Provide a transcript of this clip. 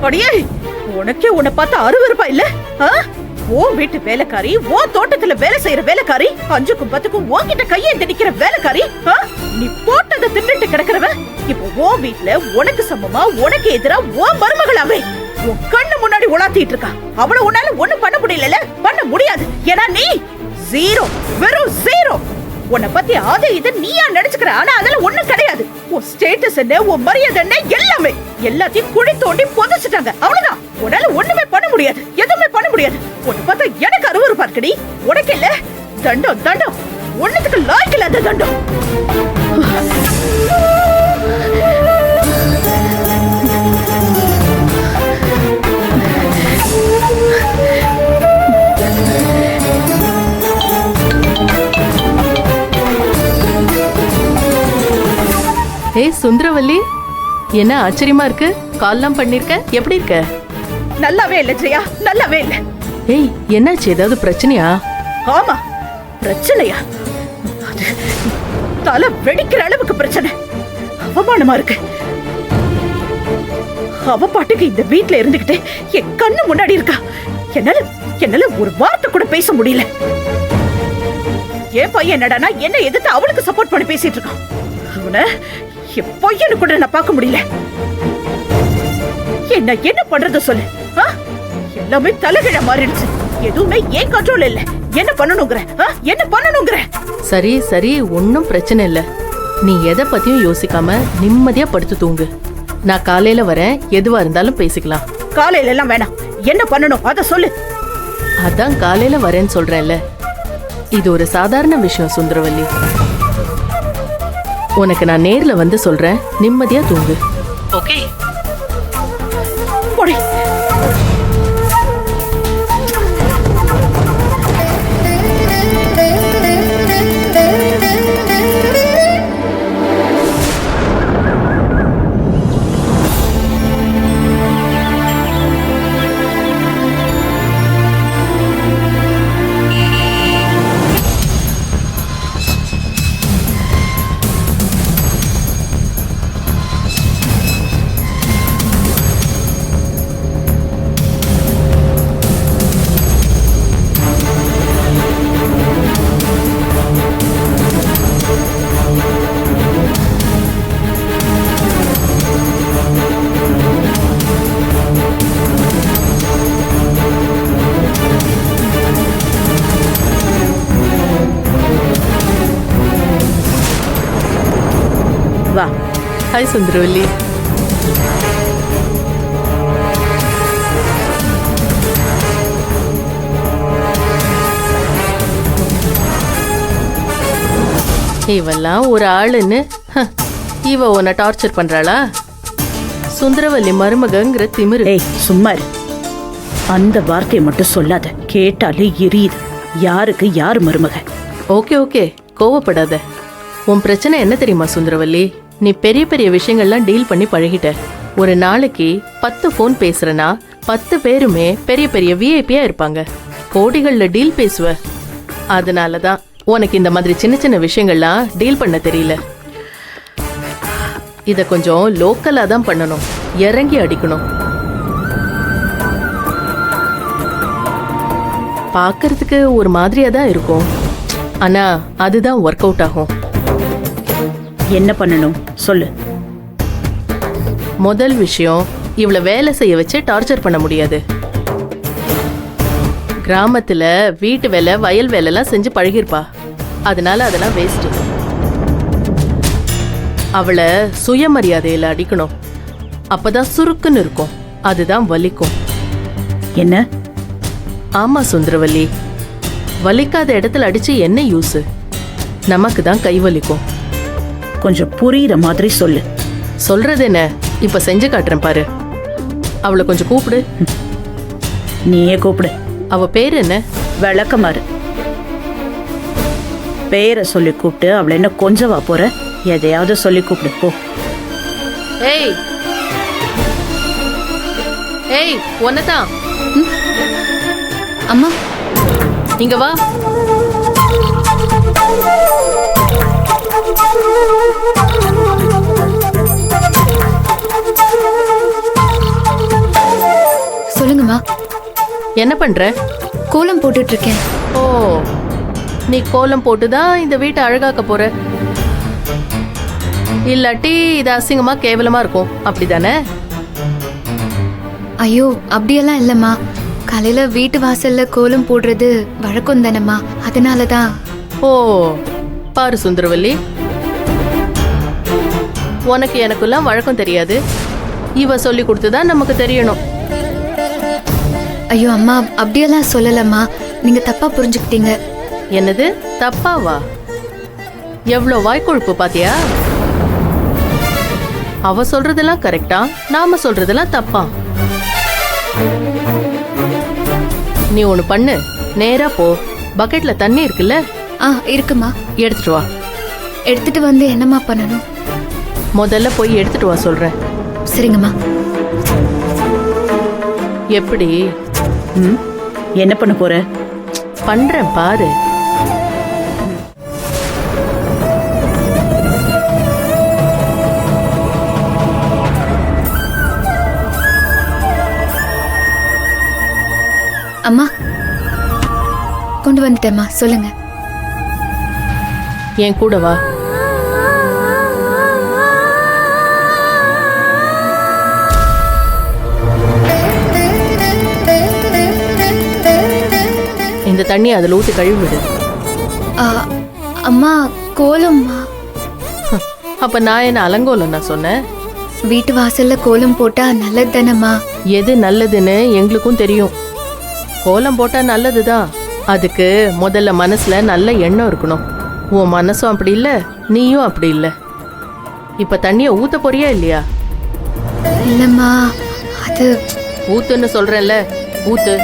அடியே, உனக்கே உன்னை பார்த்தா அருவருப்பா இல்ல? ஓ வீட்டு வேலைக்காரி, ஓ தோட்டத்துல வேலை செய்யற வேலைக்காரி, 5க்கும் 10க்கும் உன்கிட்ட கையேந்தி நிக்கிற வேலைக்காரி, நீ போட்டதை தின்னுட்டு கிடக்குறவ இப்போ ஓ வீட்டுல உனக்கு சமமா உனக்கு எதிரா ஓ மருமகளாவே உன் கண்ணு முன்னாடி உலாத்திட்டு இருக்கா. அவளை உன்னால ஒண்ணும் பண்ண முடியல, பண்ண முடியாது. ஏன்னா நீ ஜீரோ, வெறும் ஜீரோ. உன்னை பத்தி அது இது நீயா நினைச்சுக்கிற, ஆனா அதெல்லாம் ஒண்ணும் கிடையாது. உன் ஸ்டேட்டஸ் என்ன, உன் மரியாதை என்ன, எல்லாமே எல்லாத்தையும் குழி தோண்டி புதைச்சிட்டாங்க. அவ்வளவுதான். உன்னால ஒண்ணுமே பண்ண முடியாது, எதுவுமே பண்ண முடியாது. உன்னை பார்த்தா எனக்கு அருவருப்பா இருக்குடி. உனக்கு இல்ல தண்டம், தண்டம் ஒண்ணுத்துக்கு லாய்க்கு இல்லாத தண்டம். ஏய் சுந்தரவல்லி, என்ன ஆச்சரியமா இருக்கு? கால்லாம் பண்ணிருக்க, எப்படி இருக்க? நல்லாவே இல்ல ஜெயா, நல்லாவே இல்ல. ஏய் என்னாச்சு, ஏதாவது பிரச்சனையா? ஆமா பிரச்சனையா? தலை வெடிக்கிற அளவுக்கு பிரச்சனை. அவமானமா இருக்கு. அவ பாட்டுக்கு இந்த வீட்டுல இருந்துகிட்டே என் கண்ணு முன்னாடி இருக்கா. என்னால ஒரு வார்த்தை கூட பேச முடியல. என் பையன் என்னடானா என்ன எதிர்த்து அவளுக்கு சப்போர்ட் பண்ணி பேசிட்டு இருக்கான். அவனை என் பையனு கூட நான் பார்க்க முடியல. என்ன பண்றது சொல்லு? எல்லாமே தலைகிழ மாறிடுச்சு. எதுவுமே ஏன் கண்ட்ரோல் இல்ல. என்ன பண்ணணுங்கிற? என்ன பண்ணணுங்கிற? சரி சரி, ஒன்னும் பிரச்சனை இல்ல. நீ எதை பத்தியும் யோசிக்காம நிம்மதியா படுத்து தூங்கு. நான் காலையில வரேன், எதுவா இருந்தாலும் பேசிக்கலாம். காலையில எல்லாம் வேணாம். என்ன பண்ணணும் அத சொல்லு. அதான் காலையில வரேன்னு சொல்றேன்ல. இது ஒரு சாதாரண விஷயம் சுந்தரவல்லி. உனக்கு நான் நேர்ல வந்து சொல்றேன், நிம்மதியா தூங்கு. ஓகே? போடி. வா. ஹாய் சுந்தரவல்லி. இவெல்லாம் ஒரு ஆளுன்னு இவ உன்னை டார்ச்சர் பண்றாளா? சுந்தரவல்லி மருமகங்கிற திமிரு. ஏய் சும்மா இரு. அந்த வார்த்தையை மட்டும் சொல்லாத, கேட்டாலே எரியுது. யாருக்கு யாரு மருமக? ஓகே ஓகே, கோவப்படாத. உன் பிரச்சனை என்ன தெரியுமா சுந்தரவல்லி? நீ பெரிய பெரிய விஷயங்கள்லாம் டீல் பண்ணி பழகிட்ட. ஒரு நாளைக்கு 10 போன் பேசுறனா 10 பேருமே பெரிய பெரிய விஐபியா இருப்பாங்க. கோடிகள்ல டீல் பேசுவ. அதனாலதான் உனக்கு இந்த மாதிரி சின்ன சின்ன விஷயங்கள்லாம் டீல் பண்ண தெரியல. இத கொஞ்சம் லோக்கலா தான் பண்ணணும், இறங்கி அடிக்கணும். பாக்குறதுக்கு ஒரு மாதிரியா தான் இருக்கும், ஆனா அதுதான் ஒர்க் அவுட் ஆகும். என்ன பண்ணணும் சொல்லு. முதல் விஷயம், இவ்வளவு வேலை செய்ய வச்சு டார்ச்சர் பண்ண முடியாது. கிராமத்துல வீட்டு வேலை வயல் வேலை எல்லாம் செஞ்சு பழகிருப்பா. அதனால அதெல்லாம் வேஸ்ட். அவளை சுயமரியாதையில அடிக்கணும். அப்பதான் சுருக்குன்னு இருக்கும், அதுதான் வலிக்கும். என்ன? ஆமா சுந்தரவல்லி, வலிக்காத இடத்துல அடிச்சு என்ன யூஸ்? நமக்கு தான் கை வலிக்கும். கொஞ்சம் புரியுற மாதிரி சொல்லு. சொல்றது என்ன, இப்ப செஞ்சு காட்டுறேன் பாரு. அவளை கொஞ்சம் கூப்பிடு. நீயே கூப்பிடு. அவ பேரு என்ன? விளக்கமாறு. பேரை சொல்லி கூப்பிட்டு அவளை என்ன கொஞ்சவா போற? எதையாவது சொல்லி கூப்பிடு போ. ஏய் ஏய், ஒன்னதான். அம்மா இங்க வா. என்ன பண்ற? கோலம் போட்டுட்டு இருக்கேன். ஓ, நீ கோலம் போட்டுதான் இந்த வீட்டை அழகாக்க போற. இல்லாட்டி இது அசிங்கமா கேவலமா இருக்கும், அப்படிதானே? ஐயோ அப்படியெல்லாம் இல்லம்மா. காலையில வீட்டு வாசல்ல கோலம் போடுறது வழக்கம் தானம்மா, அதனாலதான். ஓ, பாரு சுந்தரவல்லி, உனக்கு எனக்குலாம் வழக்கம் தெரியாது. இவ சொல்லி கொடுத்துதான் நமக்கு தெரியணும். ஐயோ அம்மா, அப்படியெல்லாம் சொல்லலம்மா, நீங்க தப்பா புரிஞ்சுக்கிட்டீங்க. என்னது தப்பாவா? எவ்வளோ வாய்க்கொழுப்பு பாத்தியா? அவ சொல்றதெல்லாம் கரெக்டா, நாம சொல்றதெல்லாம் தப்பா? நீ ஒண்ணு பண்ணு, நேரா போ, பக்கெட்ல தண்ணி இருக்குல்ல, இருக்குமா, எடுத்துட்டு வா. எடுத்துட்டு வந்து என்னம்மா பண்ணணும்? முதல்ல போய் எடுத்துட்டு வா சொல்றேன். சரிங்கம்மா. எப்படி? என்ன பண்ண போற? பண்றேன் பாரு. அம்மா கொண்டு வந்துட்டேம்மா, சொல்லுங்க. என் கூட வா. இந்த தண்ணி அதுல ஊத்தி கழுவிடு. அம்மா கோலம்மா. அப்ப நான் என்ன அலங்கோலம் நான் சொன்னேன்? வீட்டு வாசல்ல கோலம் போட்டா நல்லது தானம்மா. எது நல்லதுன்னு எங்களுக்கும் தெரியும். கோலம் போட்டா நல்லதுதான். அதுக்கு முதல்ல மனசுல நல்ல எண்ணம் இருக்கணும். உன் மனசும் அப்படி இல்ல, நீயும் அப்படி இல்ல. இப்ப தண்ணிய ஊத்த போறியா இல்லையா? இல்லம்மா, அது ஊத்துன்னு சொல்றேன்ல, ஊத்து.